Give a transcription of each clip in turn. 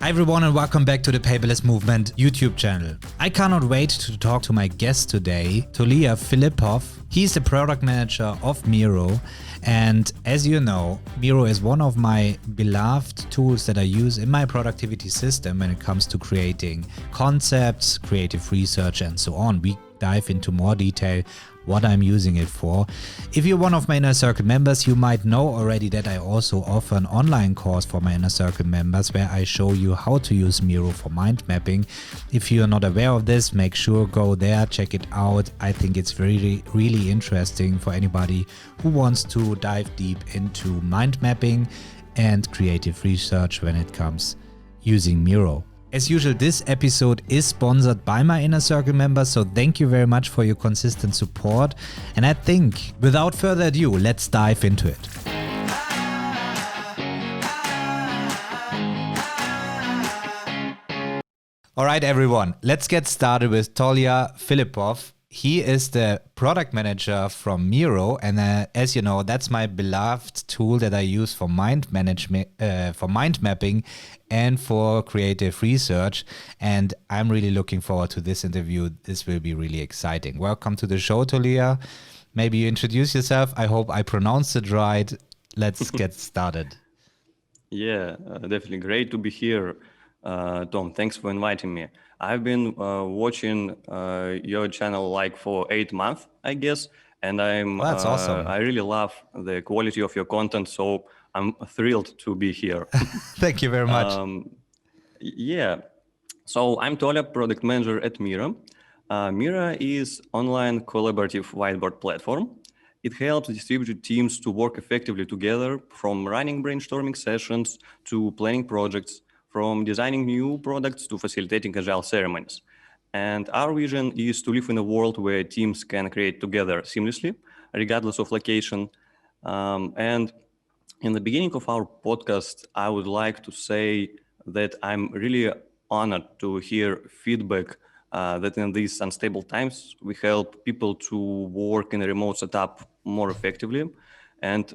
Hi everyone and welcome back to the Paperless Movement YouTube channel. I cannot wait to talk to my guest today, Tolya Filippov. He's the product manager of Miro, and as you know, Miro is one of my beloved tools that I use in my productivity system when it comes to creating concepts, creative research and so on. We dive into more detail what I'm using it for. If you're one of my Inner Circle members, you might know already that I also offer an online course for my Inner Circle members where I show you how to use Miro for mind mapping. If you're not aware of this, make sure go there, check it out. I think it's really interesting for anybody who wants to dive deep into mind mapping and creative research when it comes using Miro. As usual, this episode is sponsored by my Inner Circle members, so thank you very much for your consistent support. And I think, without further ado, let's dive into it. All right, everyone, let's get started with Tolya Filippov. He is the product manager from Miro, and as you know, that's my beloved tool that I use for mind management, for mind mapping, and for creative research. And I'm really looking forward to this interview. This will be really exciting. Welcome to the show, Tolya. Maybe you introduce yourself. I hope I pronounced it right. Let's get started. Yeah, definitely great to be here, Tom. Thanks for inviting me. I've been watching your channel like for 8 months, I guess, and That's awesome. I really love the quality of your content, so I'm thrilled to be here. Thank you very much. Yeah, so I'm Tolya, product manager at Miro. Miro is online collaborative whiteboard platform. It helps distributed teams to work effectively together, from running brainstorming sessions to planning projects, from designing new products to facilitating agile ceremonies. And our vision is to live in a world where teams can create together seamlessly, regardless of location. And in the beginning of our podcast, I would like to say that I'm really honored to hear feedback that in these unstable times, we help people to work in a remote setup more effectively. And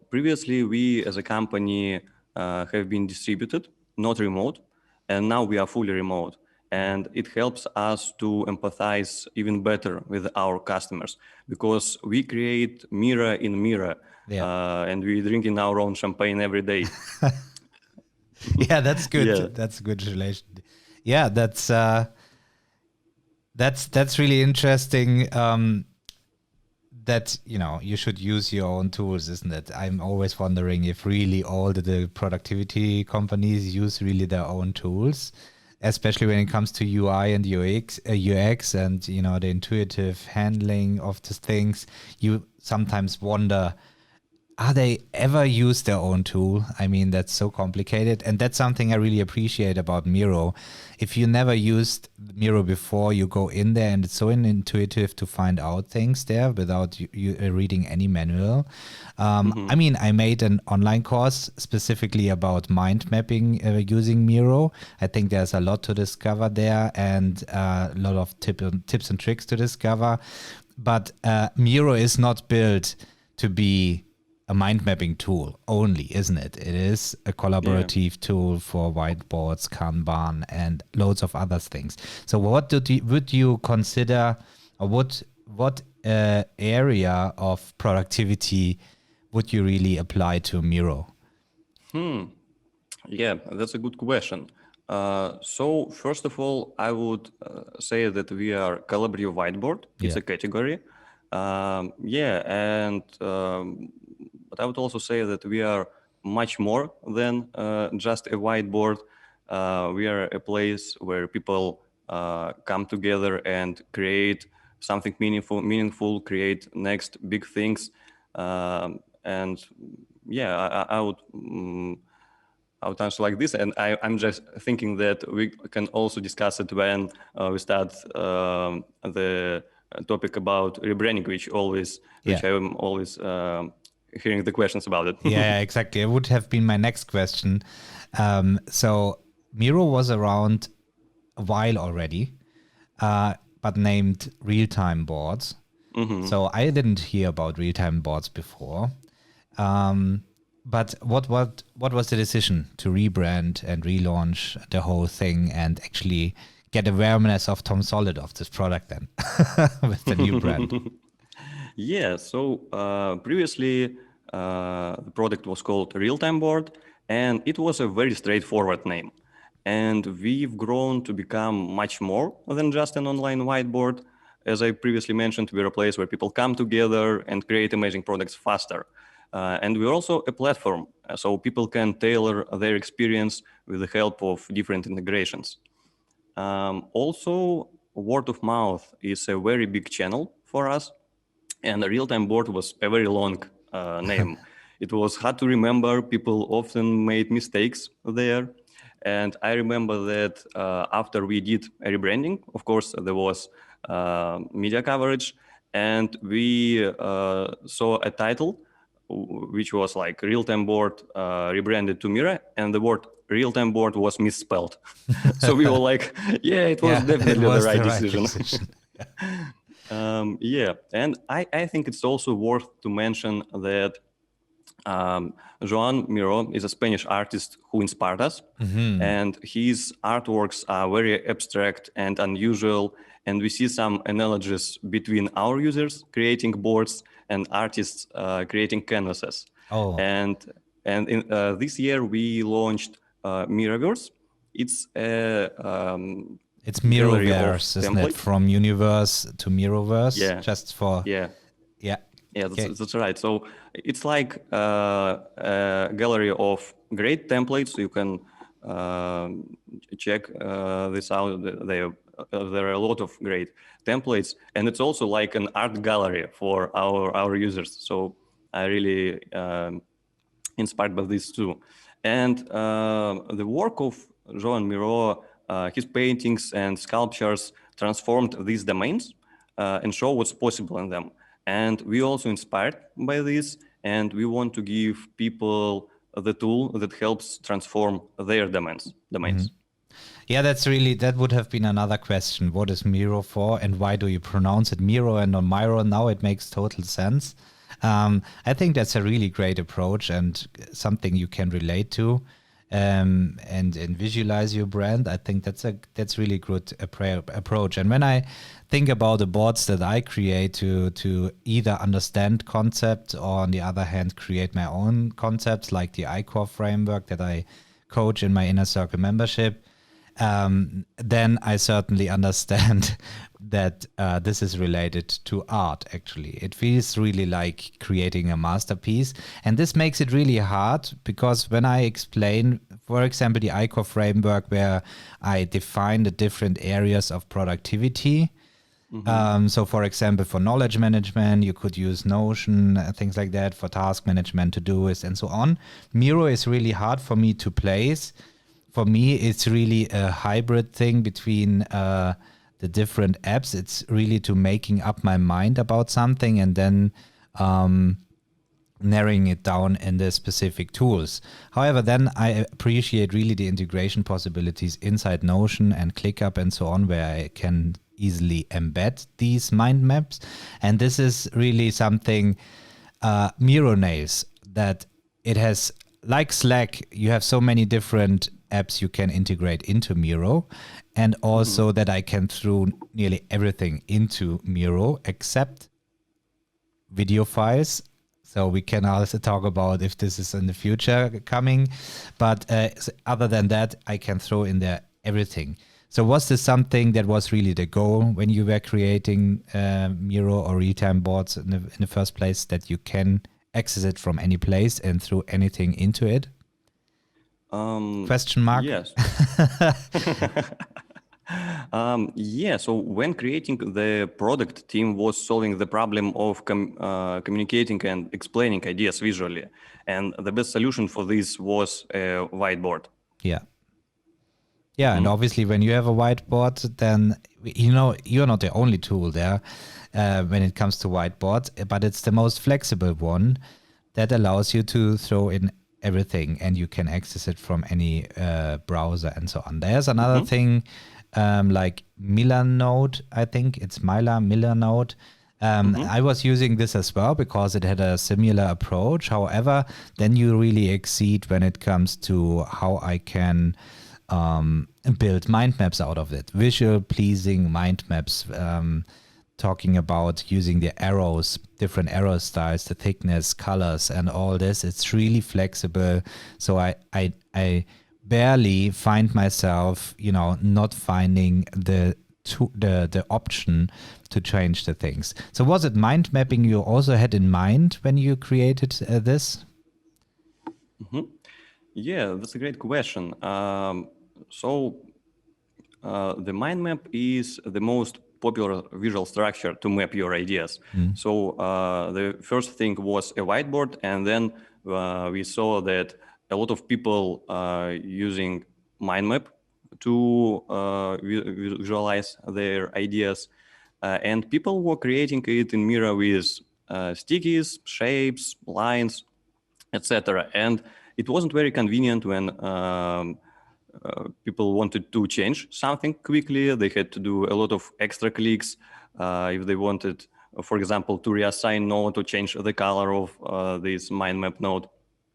previously, we as a company have been distributed, not remote, and now we are fully remote. And it helps us to empathize even better with our customers because we create mirror in mirror, and we drink in our own champagne every day. Yeah, that's good. Yeah. That's a good relation. Yeah, that's really interesting. That you should use your own tools, isn't it? I'm always wondering if really all the productivity companies use really their own tools, especially when it comes to UI and UX, and the intuitive handling of the things. You sometimes wonder, are they ever use their own tool? I mean, that's so complicated. And that's something I really appreciate about Miro. If you never used Miro before, you go in there and it's so intuitive to find out things there without you reading any manual. I mean, I made an online course specifically about mind mapping using Miro. I think there's a lot to discover there and a lot of tips and tricks to discover. But Miro is not built to be a mind mapping tool only, isn't it? It is a collaborative tool for whiteboards, Kanban, and loads of other things. So what would you consider, or what area of productivity would you really apply to Miro? Yeah, that's a good question. So first of all, I would say that we are collaborative whiteboard. It's a category. But I would also say that we are much more than just a whiteboard. We are a place where people come together and create something meaningful, create next big things. I would answer like this, and I'm just thinking that we can also discuss it when we start the topic about rebranding, which I'm always hearing the questions about it. Yeah, exactly. It would have been my next question. So Miro was around a while already, but named real-time boards. So I didn't hear about real-time boards before. But what was the decision to rebrand and relaunch the whole thing and actually get awareness of Tom Solid of this product then with the new brand? Yeah, so previously the product was called Real-Time Board, and it was a very straightforward name. And we've grown to become much more than just an online whiteboard. As I previously mentioned, we're a place where people come together and create amazing products faster. And we're also a platform, so people can tailor their experience with the help of different integrations. Also, word of mouth is a very big channel for us. And a real-time board was a very long name. It was hard to remember. People often made mistakes there. And I remember that after we did a rebranding, of course, there was media coverage, and we saw a title which was like real-time board rebranded to Miro, and the word real-time board was misspelled. So we were like, yeah, it was definitely the right decision. Yeah, and I think it's also worth to mention that Joan Miro is a Spanish artist who inspired us, and his artworks are very abstract and unusual, and we see some analogies between our users creating boards and artists creating canvases. Oh. And in, this year we launched Miroverse. It's a it's Miroverse, isn't it? From Universe to Miroverse. Yeah. Just for that's right. So it's like a gallery of great templates. So you can check this out. There are a lot of great templates, and it's also like an art gallery for our users. So I really inspired by this too. And the work of Joan Miro, his paintings and sculptures transformed these domains and show what's possible in them. And we also inspired by this, and we want to give people the tool that helps transform their domains. Yeah, that would have been another question. What is Miro for, and why do you pronounce it Miro and not Miro? Now it makes total sense. I think that's a really great approach and something you can relate to and visualize your brand. I think that's really good approach. And when I think about the boards that I create to either understand concepts or on the other hand create my own concepts, like the ICOR framework that I coach in my Inner Circle membership, then I certainly understand that this is related to art, actually. It feels really like creating a masterpiece. And this makes it really hard because when I explain, for example, the ICOR framework where I define the different areas of productivity. So, for example, for knowledge management, you could use Notion, things like that, for task management, Todoist, and so on. Miro is really hard for me to place. For me, it's really a hybrid thing between the different apps. It's really to making up my mind about something and then narrowing it down in the specific tools. However, then I appreciate really the integration possibilities inside Notion and ClickUp and so on, where I can easily embed these mind maps. And this is really something Miro nails, that it has, like Slack, you have so many different apps you can integrate into Miro, and also that I can throw nearly everything into Miro except video files. So we can also talk about if this is in the future coming, but other than that, I can throw in there everything. So was this something that was really the goal when you were creating Miro or real-time boards in the first place, that you can access it from any place and throw anything into it? Question mark? Yes. Yeah, so when creating the product, team was solving the problem of communicating and explaining ideas visually. And the best solution for this was a whiteboard. Yeah. Yeah, and obviously when you have a whiteboard, then, you're not the only tool there when it comes to whiteboards, but it's the most flexible one that allows you to throw in everything and you can access it from any browser and so on. There's another thing like Milanote, I think it's Milanote, I was using this as well because it had a similar approach. However, then you really exceed when it comes to how I can build mind maps out of it. Visual pleasing mind maps, talking about using the arrows, different arrow styles, the thickness, colors, and all this. It's really flexible. So I barely find myself, not finding the option to change the things. So was it mind mapping you also had in mind when you created this? Yeah, that's a great question. The mind map is the most popular visual structure to map your ideas. So the first thing was a whiteboard, and then we saw that a lot of people using mind map to visualize their ideas, and people were creating it in Miro with stickies, shapes, lines, etc. And it wasn't very convenient when people wanted to change something quickly. They had to do a lot of extra clicks if they wanted, for example, to reassign node, to change the color of this mind map node.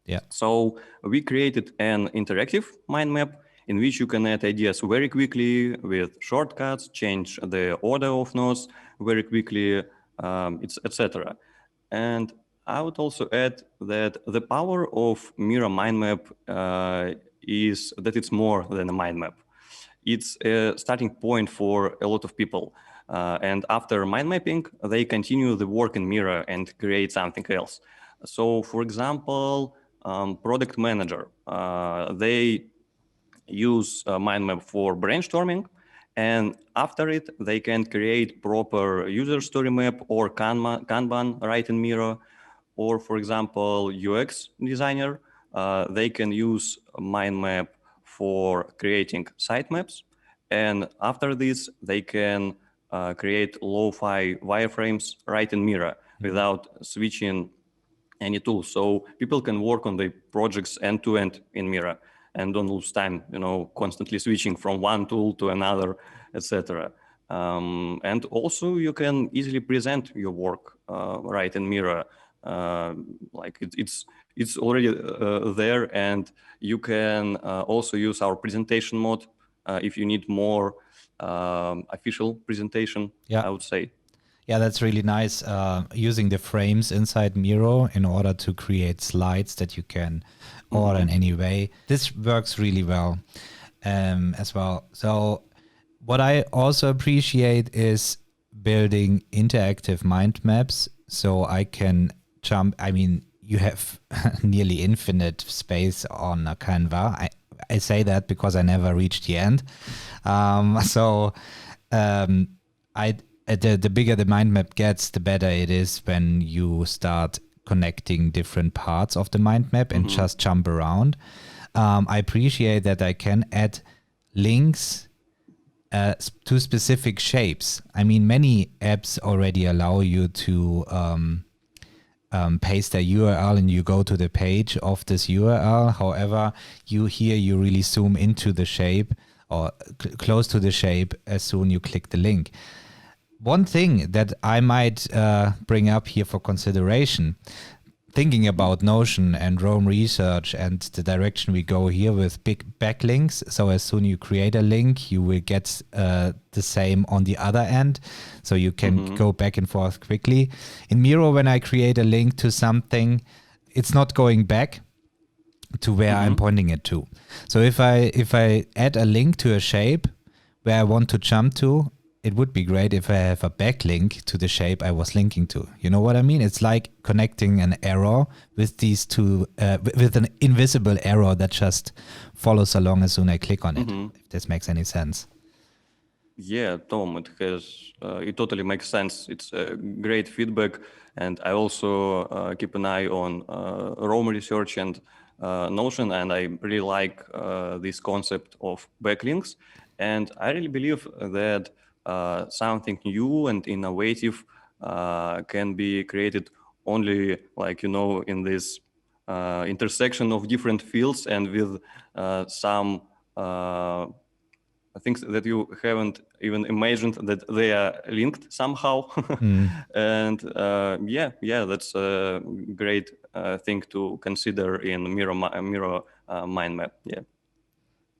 Yeah. So we created an interactive mind map in which you can add ideas very quickly with shortcuts, change the order of nodes very quickly, etc. And I would also add that the power of Miro mind map is that it's more than a mind map. It's a starting point for a lot of people. And after mind mapping, they continue the work in Miro and create something else. So, for example, product manager, they use mind map for brainstorming, and after it they can create proper user story map or kanban right in Miro. Or for example, UX designer, they can use mind map for creating sitemaps, and after this they can create lo-fi wireframes right in Miro without switching any tool. So people can work on the projects end to end in Miro and don't lose time, constantly switching from one tool to another, etc. And also you can easily present your work right in Miro. Like it's already there, and you can also use our presentation mode if you need more official presentation, Yeah. I would say. Yeah, that's really nice. Using the frames inside Miro in order to create slides that you can order in any way. This works really well as well. So what I also appreciate is building interactive mind maps so I can jump. I mean, you have nearly infinite space on a Canva. I say that because I never reached the end. I the bigger the mind map gets, the better it is when you start connecting different parts of the mind map and just jump around. I appreciate that I can add links to specific shapes. I mean, many apps already allow you to paste a URL and you go to the page of this URL. However, you really zoom into the shape or close to the shape as soon you click the link. One thing that I might bring up here for consideration, thinking about Notion and Roam Research and the direction we go here with big backlinks. So as soon you create a link, you will get the same on the other end. So you can go back and forth quickly. In Miro, when I create a link to something, it's not going back to where I'm pointing it to. So if I add a link to a shape where I want to jump to, it would be great if I have a backlink to the shape I was linking to. You know what I mean? It's like connecting an arrow with these two, with an invisible arrow that just follows along as soon as I click on it, if this makes any sense. Yeah, Tom, it totally makes sense. It's great feedback. And I also keep an eye on Roam Research and Notion, and I really like this concept of backlinks. And I really believe that something new and innovative can be created only, in this intersection of different fields and with some things that you haven't even imagined that they are linked somehow. And that's a great thing to consider in Miro mind map.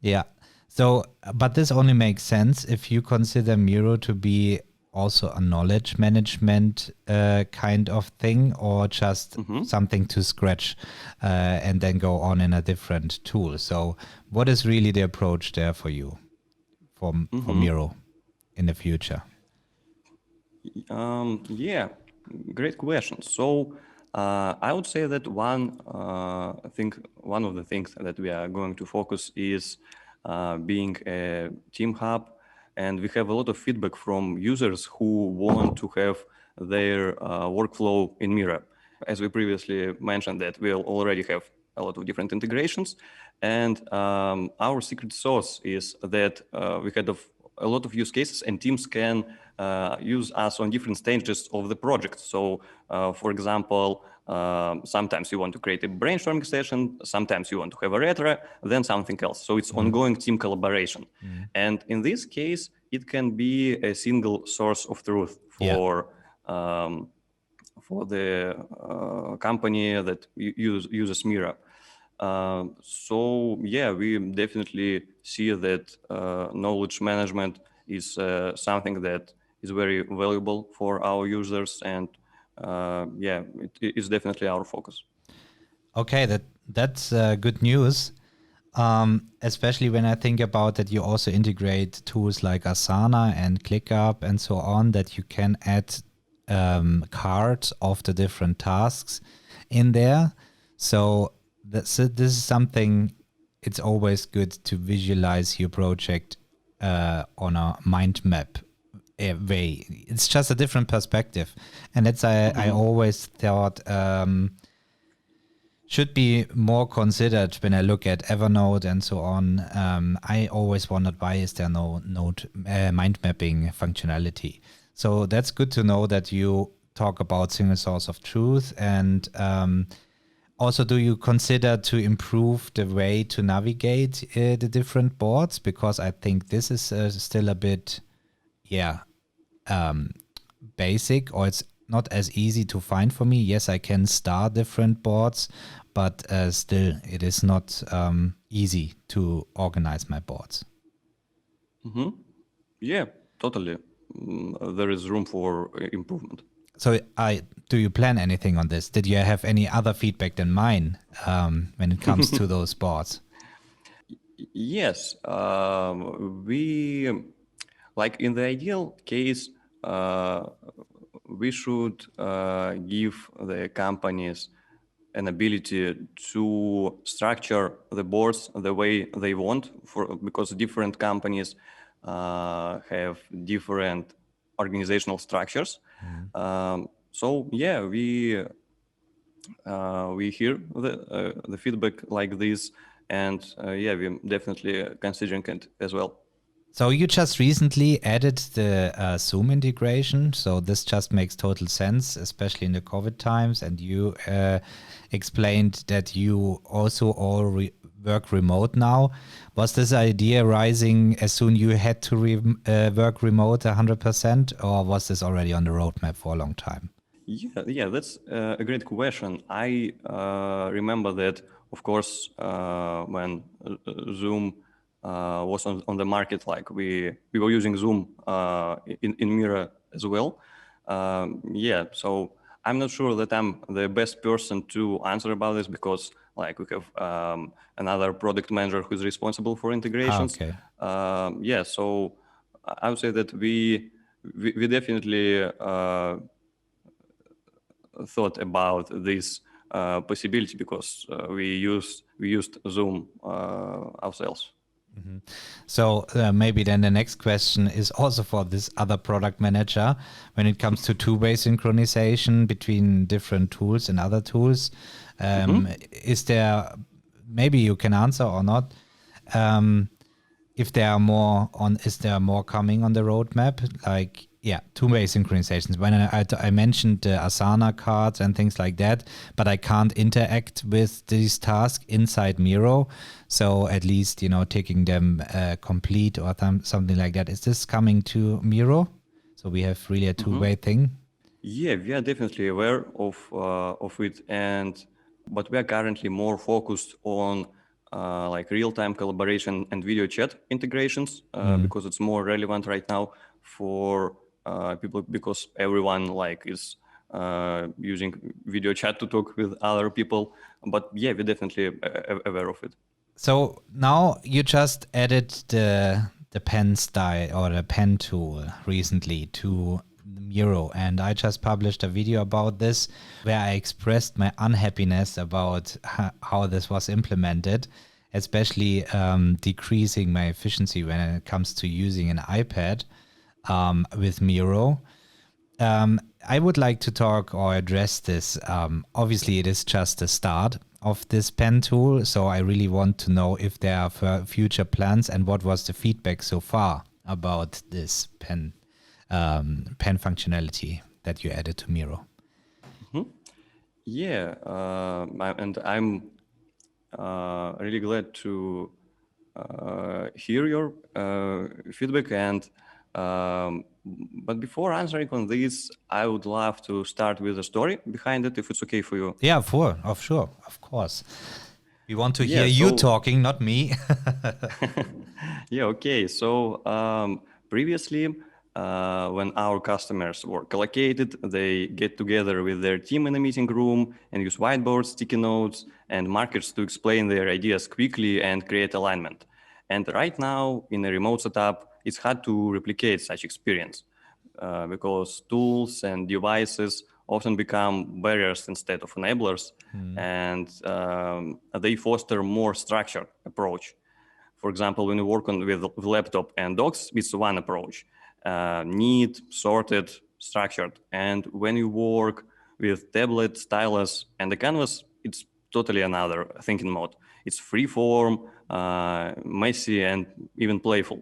Yeah. So, but this only makes sense if you consider Miro to be also a knowledge management kind of thing, or just something to scratch and then go on in a different tool. So, what is really the approach there for you for Miro in the future? Great question. So I would say that one of the things that we are going to focus is being a team hub, and we have a lot of feedback from users who want to have their workflow in Miro. As we previously mentioned, that we already have a lot of different integrations, and our secret sauce is that we had a lot of use cases, and teams can use us on different stages of the project. So, for example, sometimes you want to create a brainstorming session, sometimes you want to have a retro, then something else. So it's ongoing team collaboration. And in this case, it can be a single source of truth for the company that uses Miro. We definitely see that knowledge management is something that is very valuable for our users, and it is definitely our focus. Okay, that's good news. Especially when I think about that, you also integrate tools like Asana and ClickUp and so on, that you can add cards of the different tasks in there. So this is something, it's always good to visualize your project on a mind map way. It's just a different perspective. And that's, I always thought, should be more considered when I look at Evernote and so on. I always wondered, why is there no note mind mapping functionality? So that's good to know that you talk about single source of truth. And also, do you consider to improve the way to navigate the different boards? Because I think this is still a bit, basic, or it's not as easy to find for me. Yes, I can star different boards, but still it is not easy to organize my boards. Yeah, totally. There is room for improvement. So do you plan anything on this? Did you have any other feedback than mine when it comes to those boards? Yes, we, like in the ideal case, we should give the companies an ability to structure the boards the way they want, because different companies have different organizational structures. We hear the feedback like this, and we're definitely considering it as well. So you just recently added the Zoom integration. So this just makes total sense, especially in the COVID times. And you explained that you also all work remote now. Was this idea rising as soon you had to work remote 100%, or was this already on the roadmap for a long time? Yeah, that's a great question. I remember that, of course, when Zoom was on the market, like we were using Zoom in Miro as well. So I'm not sure that I'm the best person to answer about this, because like we have another product manager who's responsible for integrations. Okay. So I would say that we definitely thought about this possibility, because we used Zoom ourselves. Mm-hmm. So maybe then the next question is also for this other product manager. When it comes to two-way synchronization between different tools and other tools, is there, maybe you can answer or not, if there are more on, is there more coming on the roadmap? Like Yeah, two-way synchronizations. When I mentioned Asana cards and things like that, but I can't interact with these tasks inside Miro. So at least, taking them complete or something like that. Is this coming to Miro? So we have really a two-way thing. Yeah, we are definitely aware of it, but we are currently more focused on like real-time collaboration and video chat integrations because it's more relevant right now for people because everyone like is using video chat to talk with other people. But yeah, we're definitely aware of it. So now you just added the pen style or the pen tool recently to Miro, and I just published a video about this where I expressed my unhappiness about how this was implemented, especially decreasing my efficiency when it comes to using an iPad with Miro. I would like to talk or address this. Obviously, it is just the start of this pen tool, so I really want to know if there are future plans and what was the feedback so far about this pen functionality that you added to Miro. Yeah, and I'm really glad to hear your feedback. But before answering on this, I would love to start with a story behind it, if it's okay for you. Yeah, sure, of course. We want to hear Yeah. you So talking, not me. yeah. Okay. So previously, when our customers were collocated, they get together with their team in a meeting room and use whiteboards, sticky notes, and markers to explain their ideas quickly and create alignment. And right now, in a remote setup, it's hard to replicate such experience because tools and devices often become barriers instead of enablers, and they foster more structured approach. For example, when you work with laptop and docs, it's one approach, neat, sorted, structured. And when you work with tablet, stylus, and the canvas, it's totally another thinking mode. It's free form, messy, and even playful.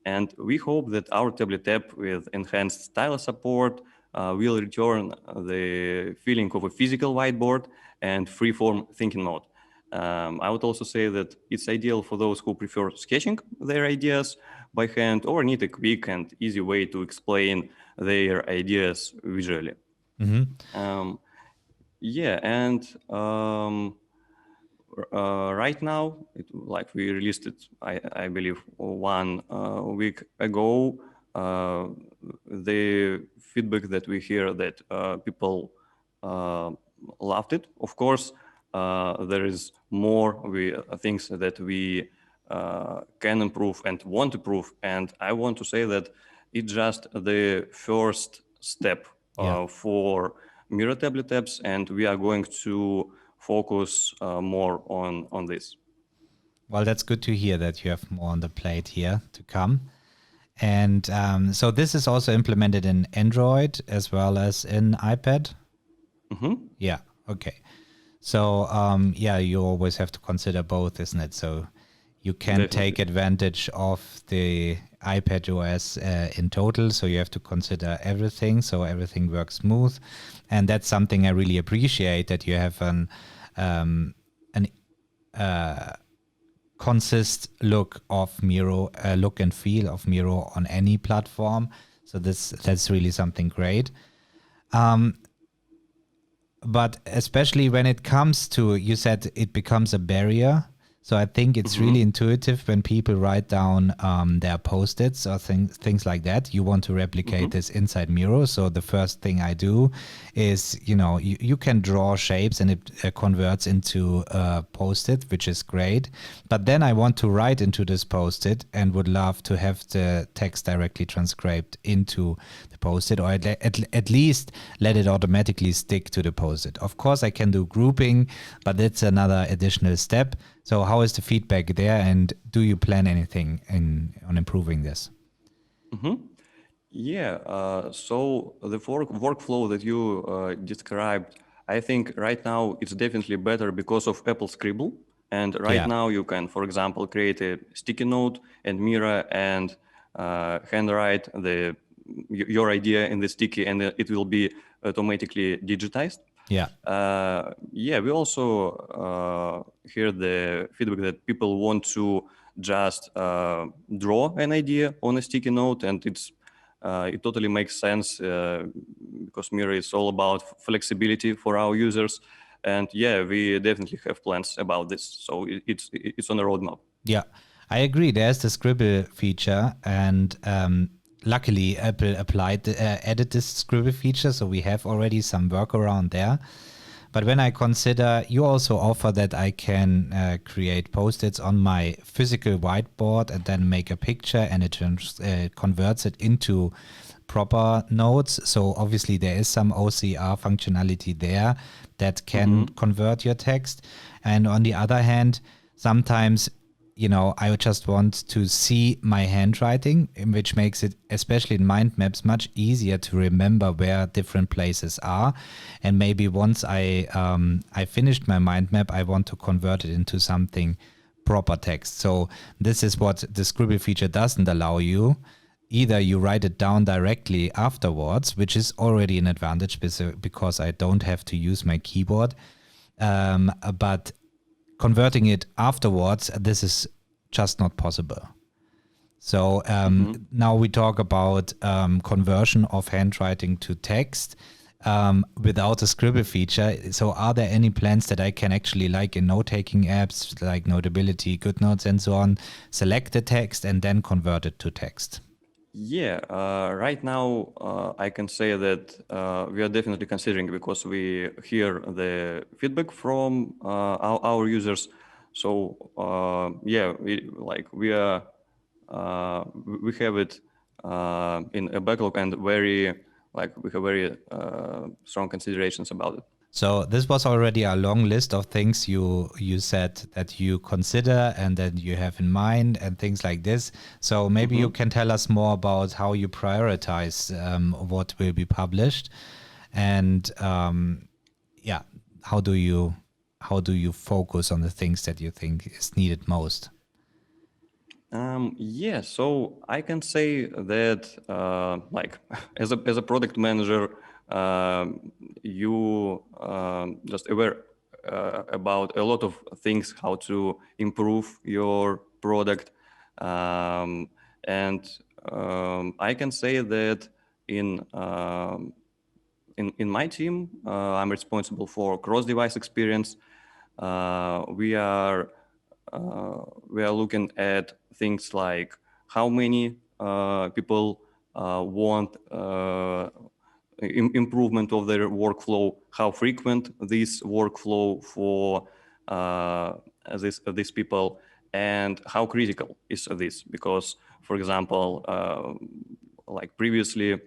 And we hope that our tablet app with enhanced stylus support will return the feeling of a physical whiteboard and free-form thinking mode. I would also say that it's ideal for those who prefer sketching their ideas by hand or need a quick and easy way to explain their ideas visually. Um, yeah, and right now, like we released it, I believe, 1 week ago. The feedback that we hear that people loved it. Of course, there is more things that we can improve and want to improve. And I want to say that it's just the first step for Miro tablet apps, and we are going to focus more on this. Well, that's good to hear that you have more on the plate here to come. And so this is also implemented in Android as well as in iPad. Yeah. Okay. So yeah, you always have to consider both, isn't it? So you can take advantage of the iPad OS in total. So you have to consider everything, so everything works smooth. And that's something I really appreciate, that you have an consist look of Miro, look and feel of Miro on any platform. So that's really something great. But especially when it comes to, you said it becomes a barrier. So I think it's really intuitive when people write down their post-its or things like that. You want to replicate this inside Miro. So the first thing I do is, you can draw shapes and it converts into a post-it, which is great. But then I want to write into this post-it and would love to have the text directly transcribed into the post-it, or at least let it automatically stick to the post-it. Of course, I can do grouping, but that's another additional step. So how is the feedback there, and do you plan anything on improving this? Yeah, so the workflow that you described, I think right now it's definitely better because of Apple Scribble. And right now you can, for example, create a sticky note and Miro and handwrite the your idea in the sticky, and it will be automatically digitized. Yeah. We also hear the feedback that people want to just draw an idea on a sticky note, and it totally makes sense because Miro is all about flexibility for our users. And we definitely have plans about this. So it's on the roadmap. Yeah, I agree. There's the Scribble feature, and luckily Apple added this Scribble feature, so we have already some workaround there. But when I consider, you also offer that I can create post-its on my physical whiteboard and then make a picture, and it converts it into proper notes. So obviously there is some OCR functionality there that can convert your text. And on the other hand, sometimes I just want to see my handwriting, which makes it, especially in mind maps, much easier to remember where different places are. And maybe once I finished my mind map, I want to convert it into something proper text. So this is what the Scribble feature doesn't allow you. Either you write it down directly afterwards, which is already an advantage because I don't have to use my keyboard. But converting it afterwards, this is just not possible. So now we talk about conversion of handwriting to text without a Scribble feature. So are there any plans that I can actually, like in note-taking apps like Notability, GoodNotes and so on, select the text and then convert it to text? Right now I can say that we are definitely considering, because we hear the feedback from our users. So we have it in a backlog, and we have very strong considerations about it. So this was already a long list of things you said that you consider and that you have in mind and things like this. So maybe you can tell us more about how you prioritize what will be published, and how do you focus on the things that you think is needed most? So I can say that as a product manager, you just aware about a lot of things, how to improve your product. And I can say that in my team, I'm responsible for cross-device experience. We are looking at things like how many people want improvement of their workflow, how frequent this workflow for these people, and how critical is this. Because, for example, like previously,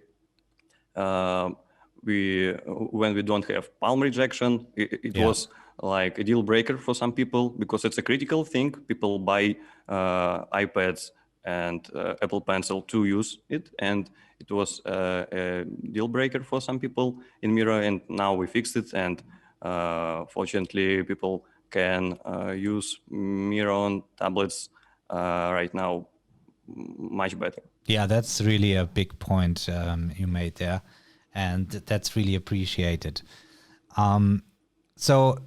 when we don't have palm rejection, it was like a deal breaker for some people, because it's a critical thing. People buy iPads and Apple Pencil to use it, and it was a deal breaker for some people in Miro, and now we fixed it, and fortunately people can use Miro on tablets right now much better. Yeah, that's really a big point you made there, and that's really appreciated. So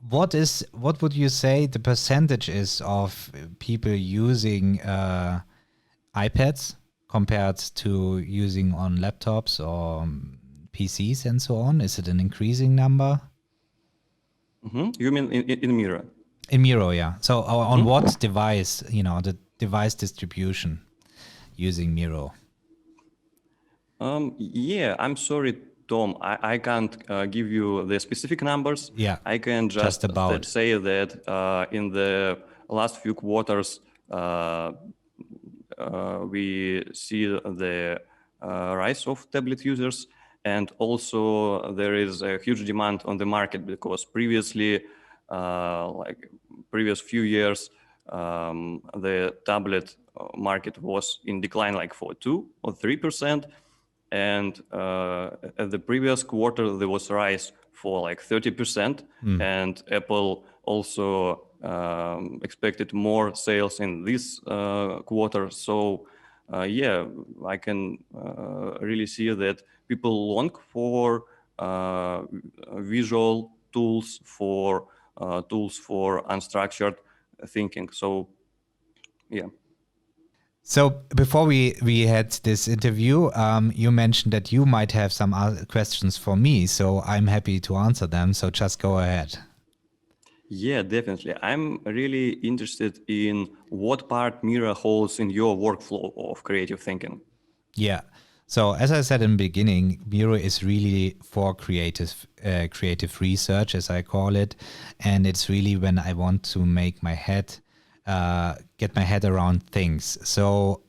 what would you say the percentage is of people using iPads compared to using on laptops or PCs and so on? Is it an increasing number? You mean in Miro? In Miro, yeah. So on what device, the device distribution using Miro? I'm sorry, Tom. I can't give you the specific numbers. Yeah, I can just about. say that in the last few quarters, we see the rise of tablet users, and also there is a huge demand on the market, because previously, like previous few years, the tablet market was in decline, like for 2 or 3%. And at the previous quarter, there was a rise for like 30%. And Apple also expected more sales in this quarter. So yeah, I can really see that people long for visual tools for unstructured thinking. So yeah. So before we had this interview, you mentioned that you might have some other questions for me. So I'm happy to answer them. So just go ahead. Yeah, definitely. I'm really interested in what part Miro holds in your workflow of creative thinking. Yeah. So as I said in the beginning, Miro is really for creative research, as I call it, and it's really when I want to make my head, get my head around things. So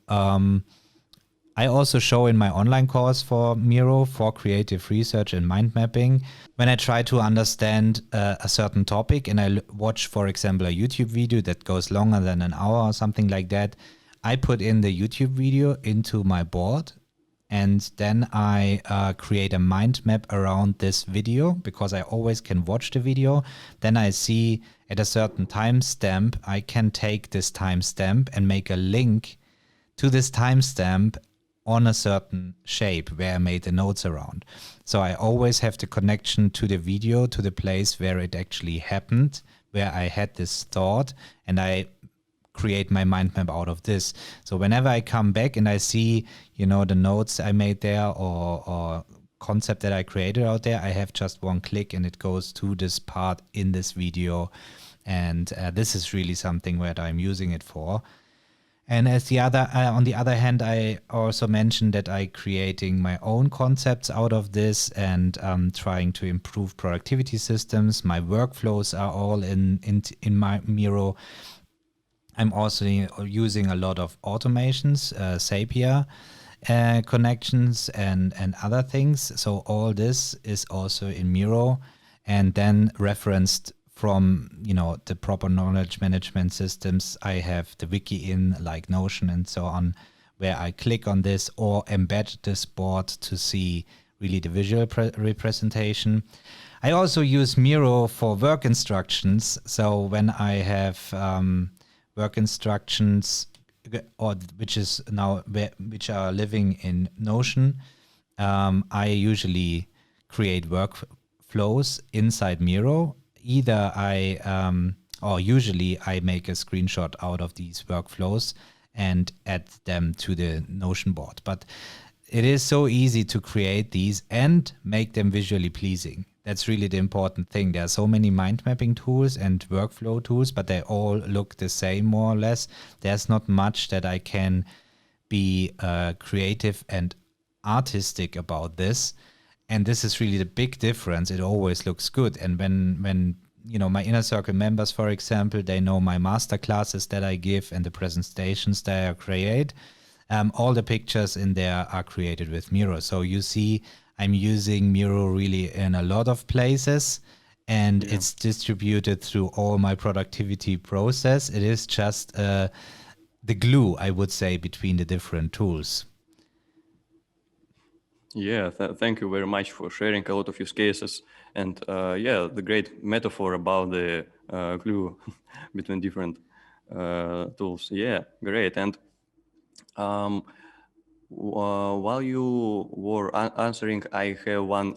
I also show in my online course for Miro for creative research and mind mapping. When I try to understand a certain topic and I watch, for example, a YouTube video that goes longer than an hour or something like that, I put in the YouTube video into my board and then I create a mind map around this video because I always can watch the video. Then I see at a certain timestamp, I can take this timestamp and make a link to this timestamp on a certain shape where I made the notes around. So I always have the connection to the video, to the place where it actually happened, where I had this thought, and I create my mind map out of this. So whenever I come back and I see, the notes I made there or concept that I created out there, I have just one click and it goes to this part in this video. And this is really something where I'm using it for. And on the other hand, I also mentioned that I creating my own concepts out of this and trying to improve productivity systems. My workflows are all in my Miro. I'm also using a lot of automations, Zapier connections and other things. So all this is also in Miro and then referenced from the proper knowledge management systems. I have the wiki in like Notion and so on, where I click on this or embed this board to see really the visual representation. I also use Miro for work instructions. So when I have work instructions or which are living in Notion, I usually create workflows inside Miro. Either or usually I make a screenshot out of these workflows and add them to the Notion board. But it is so easy to create these and make them visually pleasing. That's really the important thing. There are so many mind mapping tools and workflow tools, but they all look the same more or less. There's not much that I can be creative and artistic about this. And this is really the big difference. It always looks good. And when my inner circle members, for example, they know my master classes that I give and the presentations that I create. All the pictures in there are created with Miro. So you see, I'm using Miro really in a lot of places, and it's distributed through all my productivity process. It is just the glue, I would say, between the different tools. Yeah, thank you very much for sharing a lot of use cases and the great metaphor about the glue between different tools. Yeah, great. And while you were answering, I have one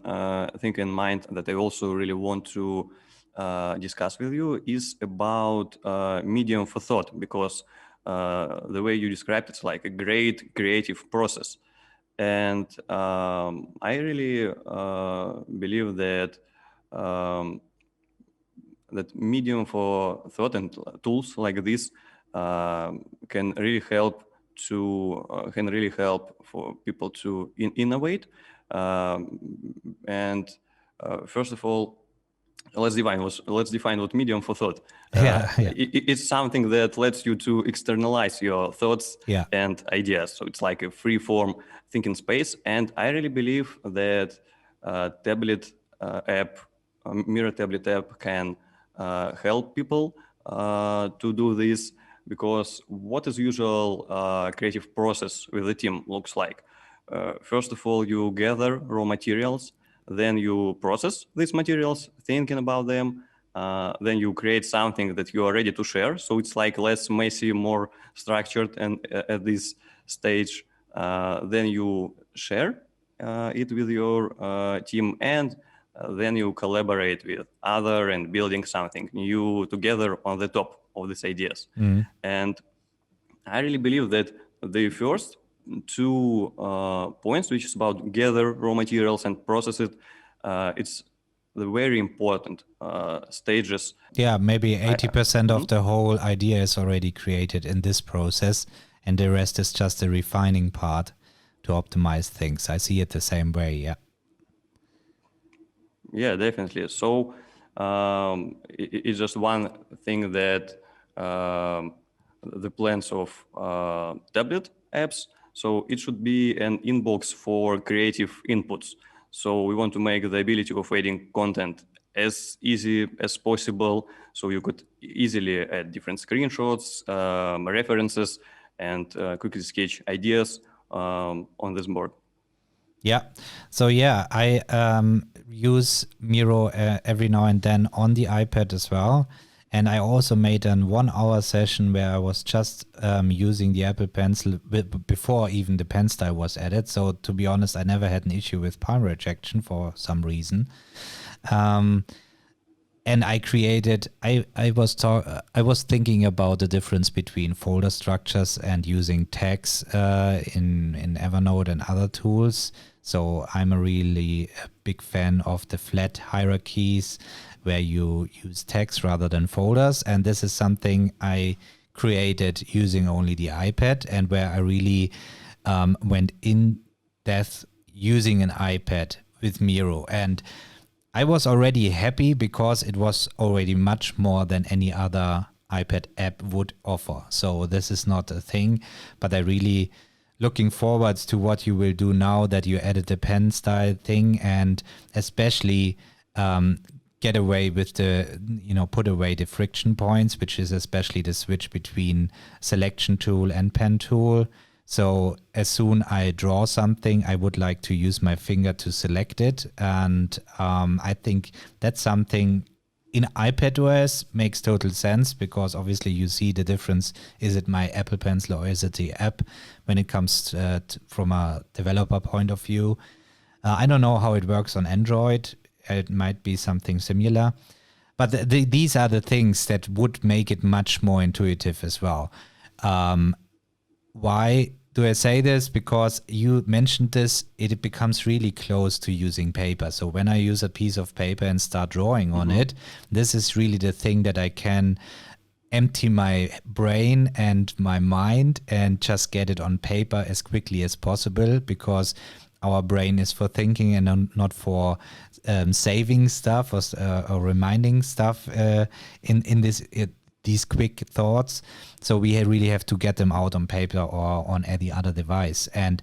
thing in mind that I also really want to discuss with you is about medium for thought, because the way you described it's like a great creative process. And I really believe that that medium for thought and tools like this can really help for people to innovate. And first of all, let's define what medium for thought. It's something that lets you to externalize your thoughts and ideas. So it's like a free form thinking space. And I really believe that tablet app, Miro tablet app, can help people to do this, because what is usual creative process with the team looks like. First of all, you gather raw materials, then you process these materials, thinking about them, then you create something that you are ready to share. So it's like less messy, more structured. And at this stage, then you share it with your team, and then you collaborate with other and building something new together on the top of these ideas. And I really believe that the first two points, which is about gather raw materials and process it, it's the very important stages. Yeah, maybe 80% of the whole idea is already created in this process, and the rest is just the refining part to optimize things. I see it the same way, yeah. Yeah, definitely. So it's just one thing that the plans of tablet apps. So it should be an inbox for creative inputs. So we want to make the ability of adding content as easy as possible. So you could easily add different screenshots, references, and quickly sketch ideas on this board. Yeah. So yeah, I use Miro every now and then on the iPad as well. And I also made a 1 hour session where I was just using the Apple Pencil before even the pen style was added. So to be honest, I never had an issue with palm rejection for some reason. And I created, I was thinking about the difference between folder structures and using tags in Evernote and other tools. So I'm a really big fan of the flat hierarchies where you use tags rather than folders. And this is something I created using only the iPad, and where I really went in depth using an iPad with Miro. And I was already happy because it was already much more than any other iPad app would offer. So this is not a thing, but I really looking forward to what you will do now that you added the pen style thing, and especially get away with the, put away the friction points, which is especially the switch between selection tool and pen tool. So as soon I draw something, I would like to use my finger to select it. And I think that's something in iPadOS makes total sense, because obviously you see the difference. Is it my Apple Pencil or is it the app when it comes from a developer point of view? I don't know how it works on Android. It might be something similar. But these are the things that would make it much more intuitive as well. Why do I say this? Because you mentioned this, it becomes really close to using paper. So when I use a piece of paper and start drawing on it, this is really the thing that I can empty my brain and my mind and just get it on paper as quickly as possible, because our brain is for thinking and not for saving stuff or reminding stuff in these quick thoughts. So we really have to get them out on paper or on any other device. And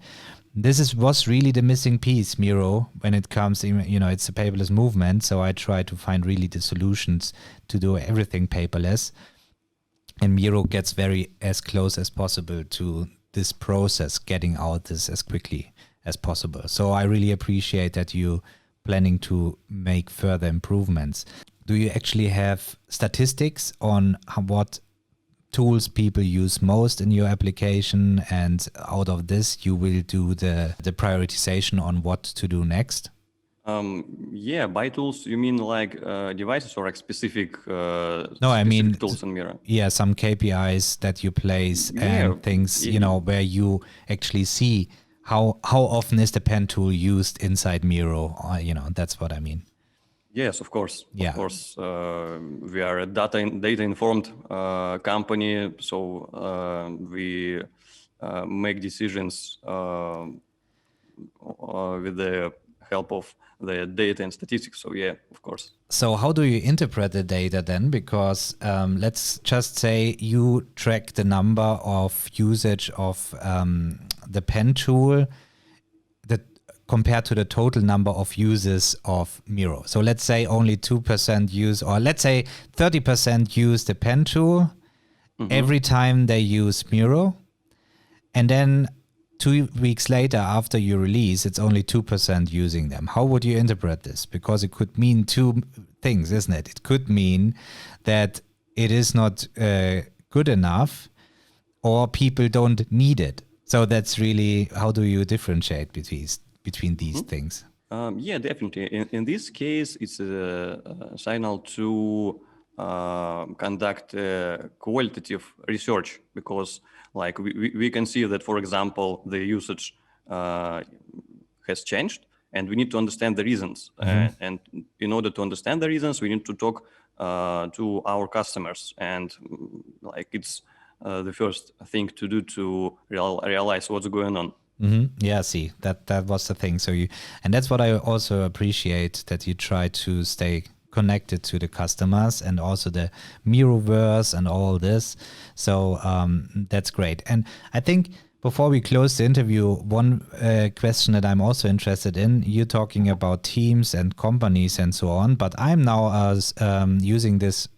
this was really the missing piece, Miro, when it comes, it's a paperless movement. So I try to find really the solutions to do everything paperless. And Miro gets as close as possible to this process, getting out this as quickly as possible. So I really appreciate that you planning to make further improvements. Do you actually have statistics on what tools people use most in your application, and out of this you will do the prioritization on what to do next? Yeah, by tools you mean like devices or like specific tools in Miro? Yeah, some KPIs that you place and things, where you actually see how often is the pen tool used inside Miro, that's what I mean. Yes, of course. Yeah. Of course, we are a data informed company, so we make decisions with the help of the data and statistics. So yeah, of course. So how do you interpret the data then? Because let's just say you track the number of usage of the pen tool compared to the total number of users of Miro. So let's say only 2% use, or let's say 30% use the pen tool every time they use Miro. And then 2 weeks later after you release, it's only 2% using them. How would you interpret this? Because it could mean two things, isn't it? It could mean that it is not good enough, or people don't need it. So that's really, how do you differentiate between these things? Yeah, definitely. In this case, it's a signal to conduct qualitative research, because like we can see that, for example, the usage has changed, and we need to understand the reasons. And in order to understand the reasons, we need to talk to our customers, and like it's the first thing to do to realize what's going on. Yeah, see, that was the thing. So and that's what I also appreciate, that you try to stay connected to the customers and also the Miroverse and all this. So that's great. And I think before we close the interview, one question that I'm also interested in, you talking about teams and companies and so on, but I'm now using this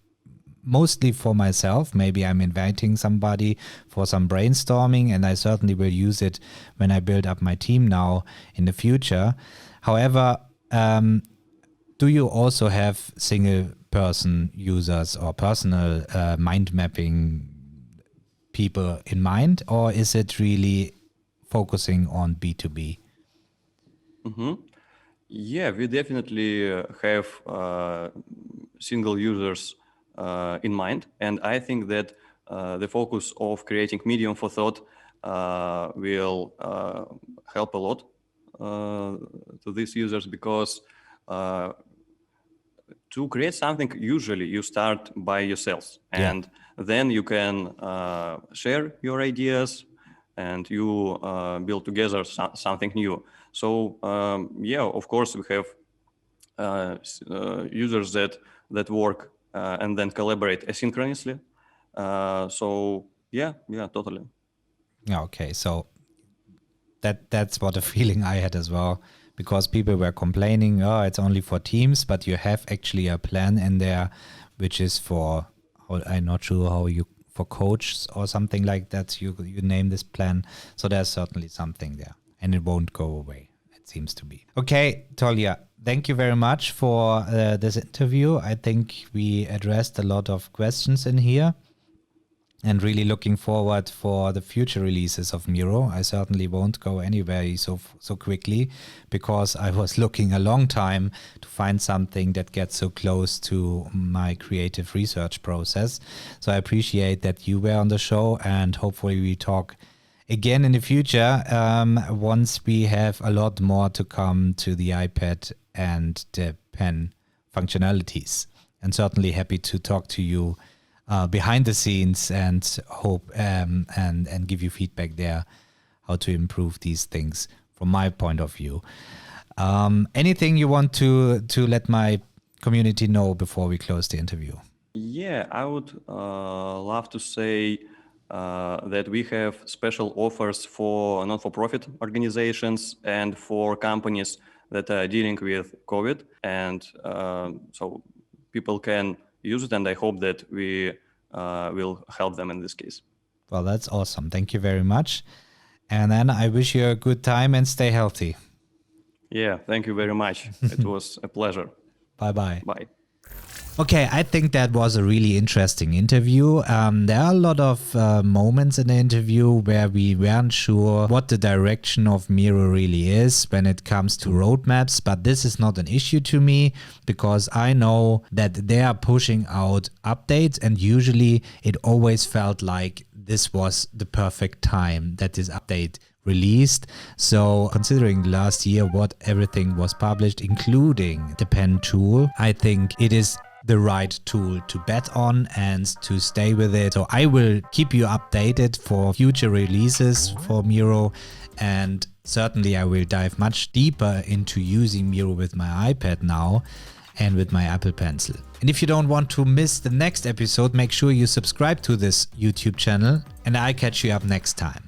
mostly for myself. Maybe I'm inviting somebody for some brainstorming, and I certainly will use it when I build up my team now in the future. However, do you also have single person users or personal mind mapping people in mind, or is it really focusing on B2B? Yeah, we definitely have single users in mind, and I think that the focus of creating medium for thought will help a lot to these users, because to create something, usually you start by yourselves, and then you can share your ideas, and you build together something new. So yeah, of course we have users that work and then collaborate asynchronously. So yeah, totally. Yeah, okay. So that's what a feeling I had as well, because people were complaining, oh, it's only for teams, but you have actually a plan in there, which is for, I'm not sure how you, for coaches or something like that, you name this plan. So there's certainly something there, and it won't go away, it seems to be. Okay, Tolya, thank you very much for this interview. I think we addressed a lot of questions in here, and really looking forward for the future releases of Miro. I certainly won't go anywhere so quickly, because I was looking a long time to find something that gets so close to my creative research process. So I appreciate that you were on the show, and hopefully we talk again in the future once we have a lot more to come to the iPad and the pen functionalities. And certainly happy to talk to you behind the scenes, and hope and give you feedback there, how to improve these things from my point of view. Anything you want to let my community know before we close the interview? Yeah, I would love to say that we have special offers for non-for-profit organizations and for companies that are dealing with COVID, and so people can use it, and I hope that we will help them in this case. Well, that's awesome. Thank you very much. And then I wish you a good time and stay healthy. Yeah, thank you very much. It was a pleasure. Bye-bye. Bye. Okay, I think that was a really interesting interview. There are a lot of moments in the interview where we weren't sure what the direction of Miro really is when it comes to roadmaps, but this is not an issue to me, because I know that they are pushing out updates, and usually it always felt like this was the perfect time that this update released. So considering last year what everything was published, including the pen tool, I think it is the right tool to bet on and to stay with it. So I will keep you updated for future releases for Miro, and certainly I will dive much deeper into using Miro with my iPad now and with my Apple Pencil. And if you don't want to miss the next episode, make sure you subscribe to this YouTube channel, and I'll catch you up next time.